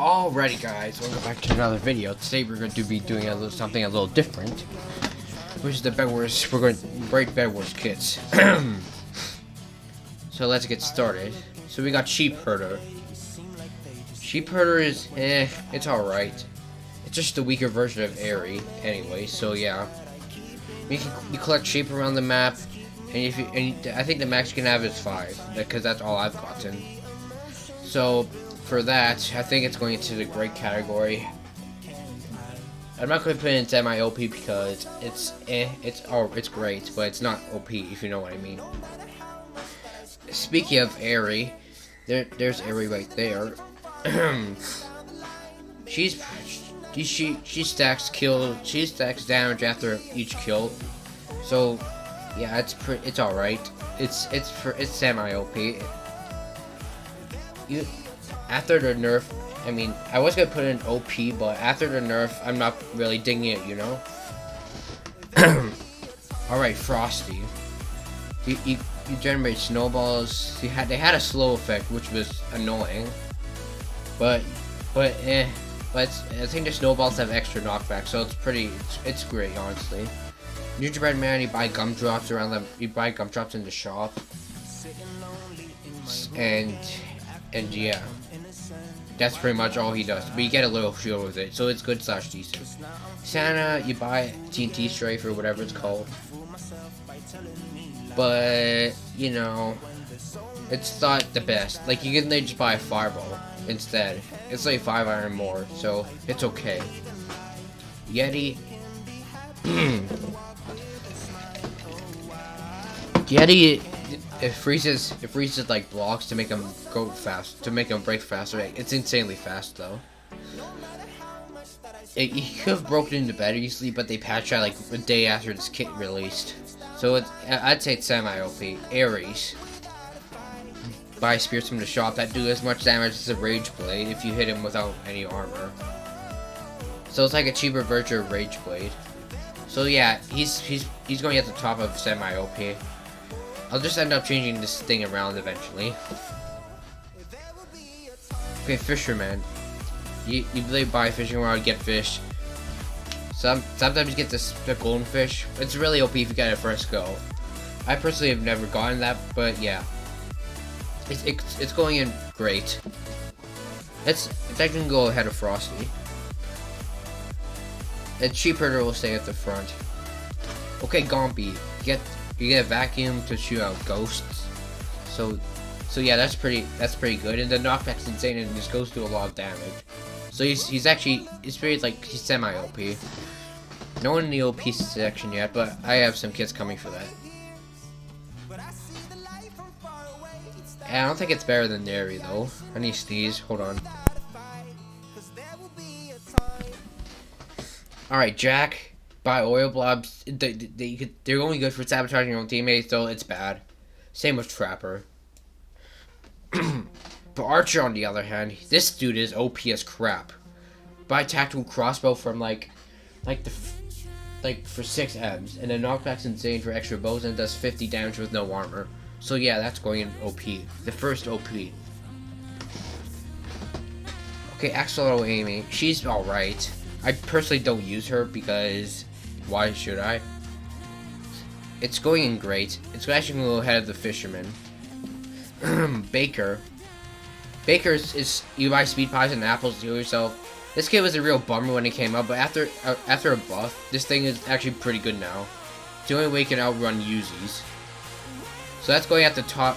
Alrighty guys, welcome back to another video. Today we're going to be doing something a little different, which is the bedwars. We're going to break bedwars kits. So let's get started. So we got sheep herder. Sheep herder is it's alright. It's just a weaker version of Airy anyway, so yeah. You collect sheep around the map, and I think the max you can have is 5, because that's all I've gotten. So for that, I think it's going into the great category. I'm not going to put it in semi-OP because it's great, but it's not OP, if you know what I mean. Speaking of Airy, there's Airy right there. she stacks damage after each kill. So yeah, it's all right. It's semi-OP. After the nerf, I mean, I was gonna put in OP, but after the nerf, I'm not really digging it, you know. All right, Frosty. You generate snowballs. They had a slow effect, which was annoying. But I think the snowballs have extra knockback, so it's great, honestly. Gingerbread Man, you buy gumdrops around them. You buy gumdrops in the shop, and yeah, that's pretty much all he does. But you get a little shield with it, so it's good / decent. Santa, you buy TNT strafe or whatever it's called. But you know, it's not the best. Like, you can just buy a fireball instead. It's like 5 iron more, so it's okay. Yeti. Yeti, it freezes like blocks to make them go fast, to make them break faster. It's insanely fast though. You could have broken into bed easily, but they patched out like a day after this kit released. So I'd say it's semi-OP. Aries. Buy spears from the shop that do as much damage as a Rage Blade if you hit him without any armor. So it's like a cheaper version of Rage Blade. So yeah, he's going at the top of semi-OP. I'll just end up changing this thing around eventually. Okay, Fisherman. You really buy fishing rod, get fish. Sometimes you get the golden fish. It's really OP if you get it first go. I personally have never gotten that, but yeah. It's going in great. It's actually gonna go ahead of Frosty. And Sheep Herder will stay at the front. Okay, Gompy. You get a vacuum to shoot out ghosts. So yeah, that's pretty good. And the knockback's insane and just goes through a lot of damage. So he's pretty, like, he's semi-OP. No one in the OP section yet, but I have some kits coming for that. And I don't think it's better than Neri though. I need to sneeze. Hold on. Alright, Jack. Buy oil blobs. They're only good for sabotaging your own teammates, so it's bad. Same with Trapper. But Archer, on the other hand, this dude is OP as crap. Buy tactical crossbow from like for 6 M's, and the knockback's insane for extra bows and does 50 damage with no armor. So yeah, that's going in OP. The first OP. Okay, Axolotl Amy. She's alright. I personally don't use her because why should I? It's going in great. It's actually going to go ahead of the Fisherman. Baker. Baker's you buy speed pies and apples to heal yourself. This kit was a real bummer when it came out, but after a buff, this thing is actually pretty good now. It's the only way you can outrun Uzis. So that's going at the top.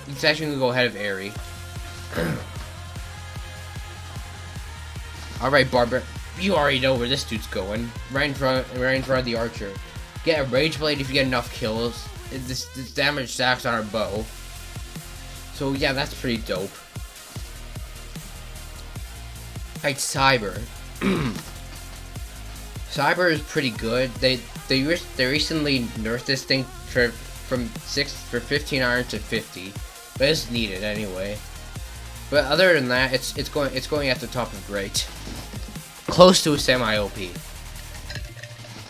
It's actually going to go ahead of Airy. Alright, Barbara. You already know where this dude's going. Right in front of the Archer. Get a Rage Blade if you get enough kills. This damage stacks on our bow. So yeah, that's pretty dope. Like Cyber. Cyber is pretty good. They recently nerfed this thing from 15 iron to 50, but it's needed anyway. But other than that, it's going at the top of great. Close to a semi-OP.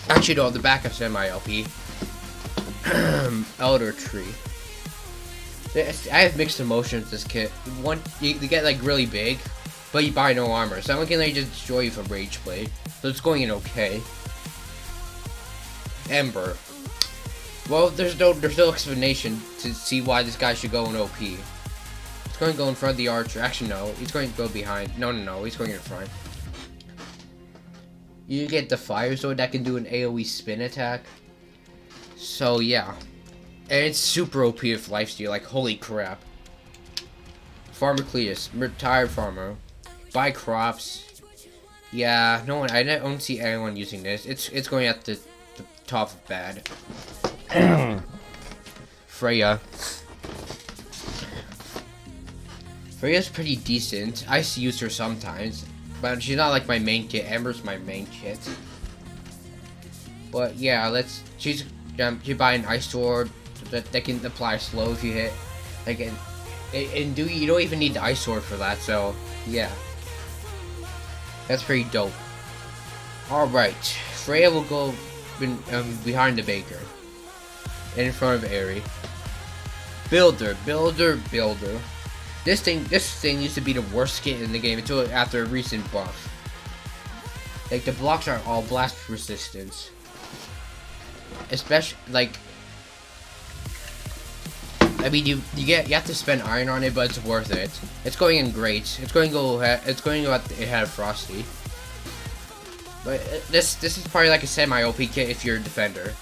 Actually, no, the back of semi-OP. Elder Tree. I have mixed emotions with this kit. You get like really big, but you buy no armor. Someone can like just destroy you from Rage Blade, so it's going in okay. Ember. Well, there's no explanation to see why this guy should go in OP. He's going to go in front of the archer. Actually, no. He's going to go behind. No. He's going in front. You get the fire sword that can do an AoE spin attack. So, yeah. And it's super OP with lifesteal. Like, holy crap. Farmer Cletus. Retired farmer. Buy crops. Yeah, no one. I don't see anyone using this. It's going at the top of bad. Freya. Freya's pretty decent. I use her sometimes, but she's not like my main kit. Ember's my main kit. But yeah, she's you buy an ice sword that can apply slow if you hit. Like and you don't even need the ice sword for that. So yeah, that's pretty dope. All right, Freya will go behind the baker. In front of Aerie. Builder. This thing used to be the worst kit in the game until after a recent buff. Like the blocks are all blast resistance. Especially like, I mean you have to spend iron on it, but it's worth it. It's going in great. It's going to go ahead of Frosty. But this is probably like a semi-OP kit if you're a defender.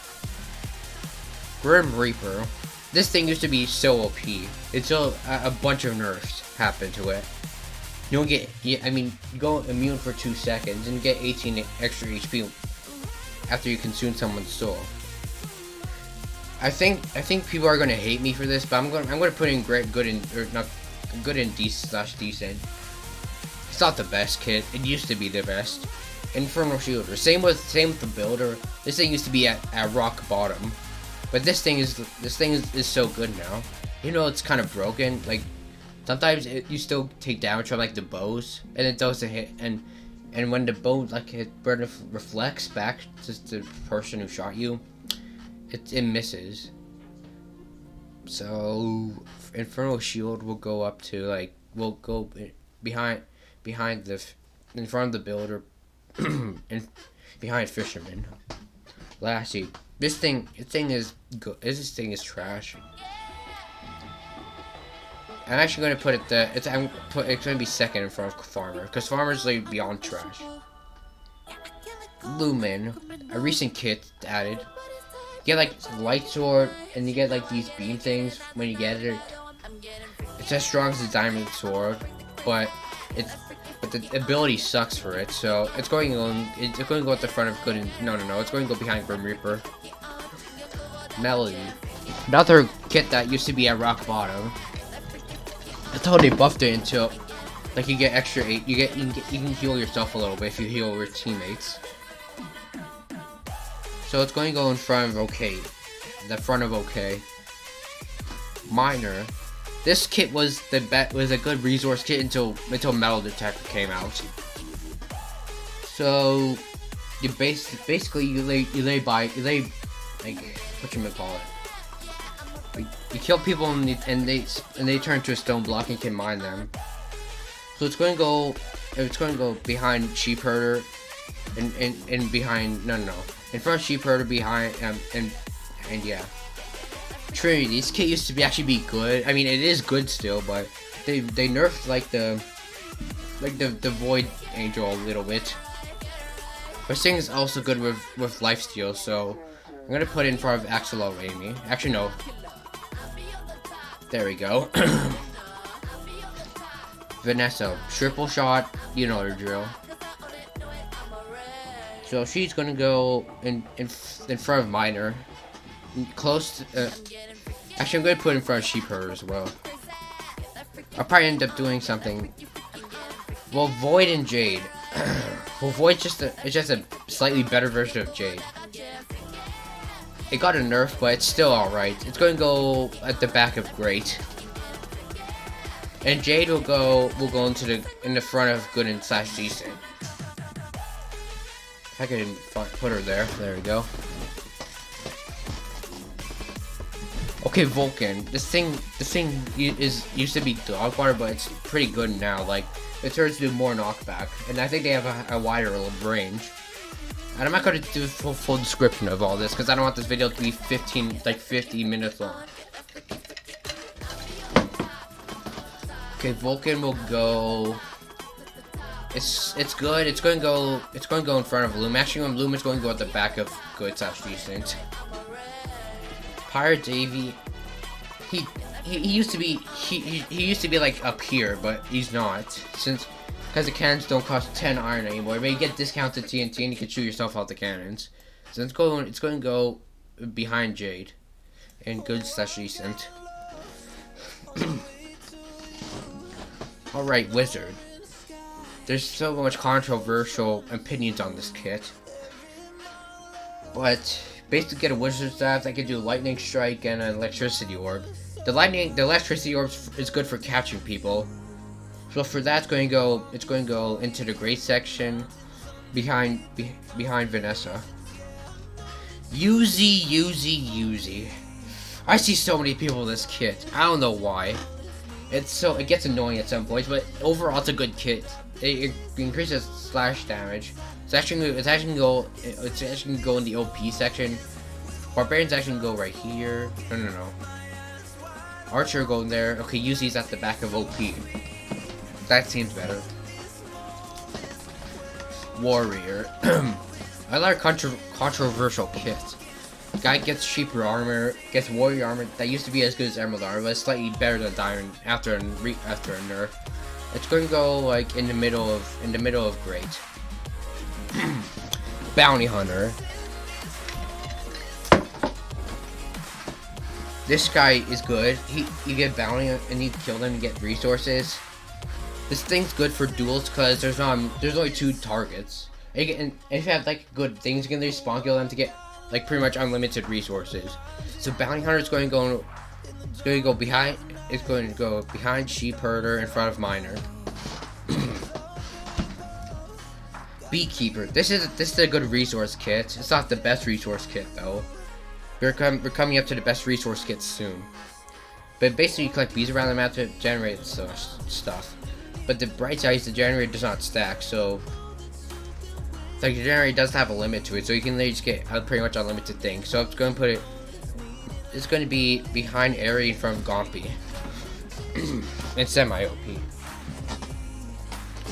Grim Reaper. This thing used to be so OP until a bunch of nerfs happened to it. You don't get, I mean, you go immune for 2 seconds and you get 18 extra HP after you consume someone's soul. I think people are gonna hate me for this, but I'm gonna put in good and decent. It's not the best kit. It used to be the best. Infernal Shielder. Same with the builder. This thing used to be at rock bottom. But this thing is so good now. You know, it's kind of broken. Like sometimes you still take damage from like the bows, and it doesn't hit. And when the bow like reflects back to the person who shot you, it misses. So Infernal Shield will go up to like will go behind in front of the builder, and behind Fisherman. Lastly. This thing is good. This thing is trash. I'm actually gonna put it it's gonna be second in front of Farmer because Farmer's like beyond trash. Lumen, a recent kit added. You get like light sword and you get like these beam things when you get it. It's as strong as a diamond sword, but the ability sucks for it. So it's going to go at the front of good and no. It's going to go behind Grim Reaper. Melody, another kit that used to be at rock bottom. Until they buffed it until like you get extra 8. You can heal yourself a little bit if you heal your teammates. So it's going to go in front of OK, the front of OK. Minor. This kit was a good resource kit until Metal Detector came out. So you basically you lay like whatchamacallit. You kill people and they turn to a stone block and can mine them. So it's going to go behind Sheep Herder and behind no in front of Sheep Herder behind and yeah. Trinity. This kit used to actually be good. I mean, it is good still, but they nerfed like the Void Angel a little bit. But Sting is also good with lifesteal, so I'm gonna put in front of Axelot Amy. Actually, no. There we go. Vanessa, triple shot. You know the drill. So she's gonna go in front of Minor. Close to, actually I'm going to put in front of Sheep Herder as well. I'll probably end up doing something. Well, Void and Jade. Well, Void's just a slightly better version of Jade. It got a nerf, but it's still alright. It's going to go at the back of Great. And Jade will go in the front of Good and / Decent. If I can put her there. There we go. Okay, Vulcan. This thing used to be dog water, but it's pretty good now. Like it turns to more knockback, and I think they have a wider range. And I'm not going to do a full description of all this because I don't want this video to be 15 minutes long. Okay, Vulcan will go. It's good. It's going to go in front of Loom. Actually, when Loom is going to go at the back of good / decent. Pirate Davy. He used to be like up here, but he's not because the cannons don't cost 10 iron anymore. But you get discounted TNT and you can shoot yourself out the cannons. So it's going to go behind Jade and good / decent. All right, Wizard. There's so much controversial opinions on this kit, but basically get a wizard staff that can do lightning strike and an electricity orb. The electricity orb is good for catching people. So for that, it's going to go into the great section behind Vanessa. Yuzi. I see so many people with this kit. I don't know why. It gets annoying at some points, but overall it's a good kit. It increases slash damage. It's actually gonna go in the OP section. Barbarians actually can go right here. No. Archer going there. Okay, Yuzi's at the back of OP. That seems better. Warrior. I like controversial kits. Guy gets cheaper armor, gets warrior armor that used to be as good as emerald armor, but it's slightly better than diamond after a nerf. It's going to go like in the middle of great. Bounty hunter. This guy is good. You get bounty and you kill them and get resources. This thing's good for duels because there's only 2 targets. And if you have like good things, you can respawn kill them to get like pretty much unlimited resources. So bounty hunter is going to go behind. It's going to go behind sheep herder in front of miner. Beekeeper. This is a good resource kit. It's not the best resource kit though. We're coming up to the best resource kit soon. But basically, you collect bees around the map to generate stuff. But the bright side is the generator does not stack, so like the generator does have a limit to it, so you can literally just get pretty much unlimited things. So it's going to be behind Airy in front of Gompy. And semi-OP.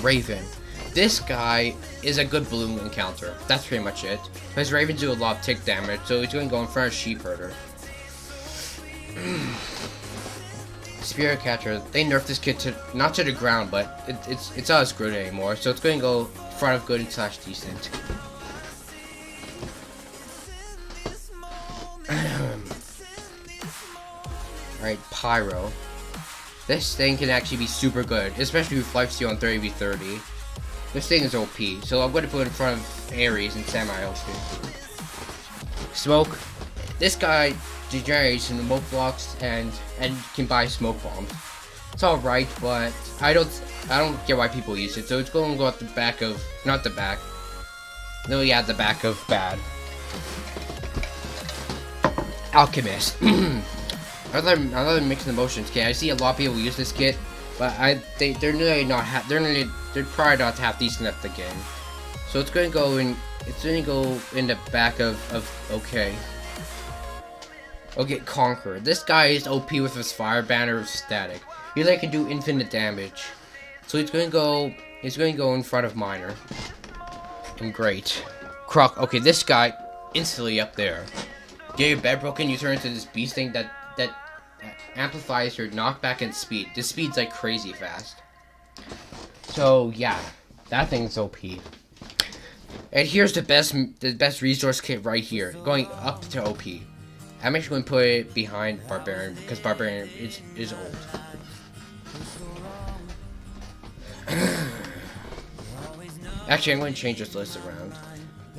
Raven. This guy is a good balloon encounter. That's pretty much it. Because Ravens do a lot of tick damage, so he's going to go in front of Sheep Herder. Spirit Catcher. They nerfed this kit not to the ground, but it's not as good anymore. So it's going to go in front of good / decent. Alright, Pyro. This thing can actually be super good, especially with lifesteal on 30v30. This thing is OP, so I'm going to put it in front of Ares and semi-OP. Smoke. This guy degenerates in the smoke blocks and can buy smoke bombs. It's alright, but I don't get why people use it. So it's going to go at the back of, not the back. No, yeah, the back of bad. Alchemist. Another mixing emotions kit. I see a lot of people use this kit, but they're really not they're probably not half decent at the game. So it's going to go in. It's going to go in the back of okay. Okay, Conqueror. This guy is OP with his fire banner of static. He like can do infinite damage. So he's going to go. He's going to go in front of Miner. And great. Croc. Okay, this guy instantly up there. Get your bed broken. You turn into this beast thing that amplifies your knockback and speed. This speed's like crazy fast. So yeah, that thing's OP. And here's the best resource kit right here, going up to OP. I'm actually going to put it behind Barbarian because Barbarian is old. Actually, I'm going to change this list around.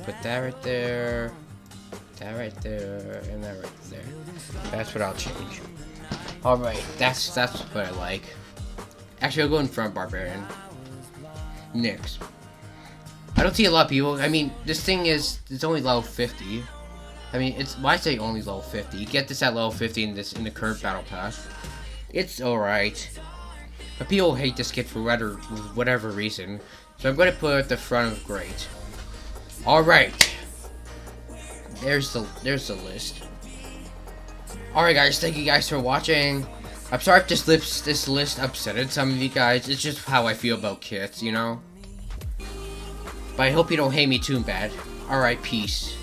Put that right there, that right there, and that right there. That's what I'll change. Alright, that's what I like. Actually, I'll go in front Barbarian. Nyx. I don't see a lot of people. I mean, this thing it's only level 50. I mean, why say only level 50? You get this at level 50 in the current battle pass. It's alright. But people hate this kit for whatever reason. So I'm going to put it at the front of Great. Alright. There's the list. Alright guys, thank you guys for watching. I'm sorry if this list upsetted some of you guys. It's just how I feel about kits, you know? But I hope you don't hate me too bad. Alright, peace.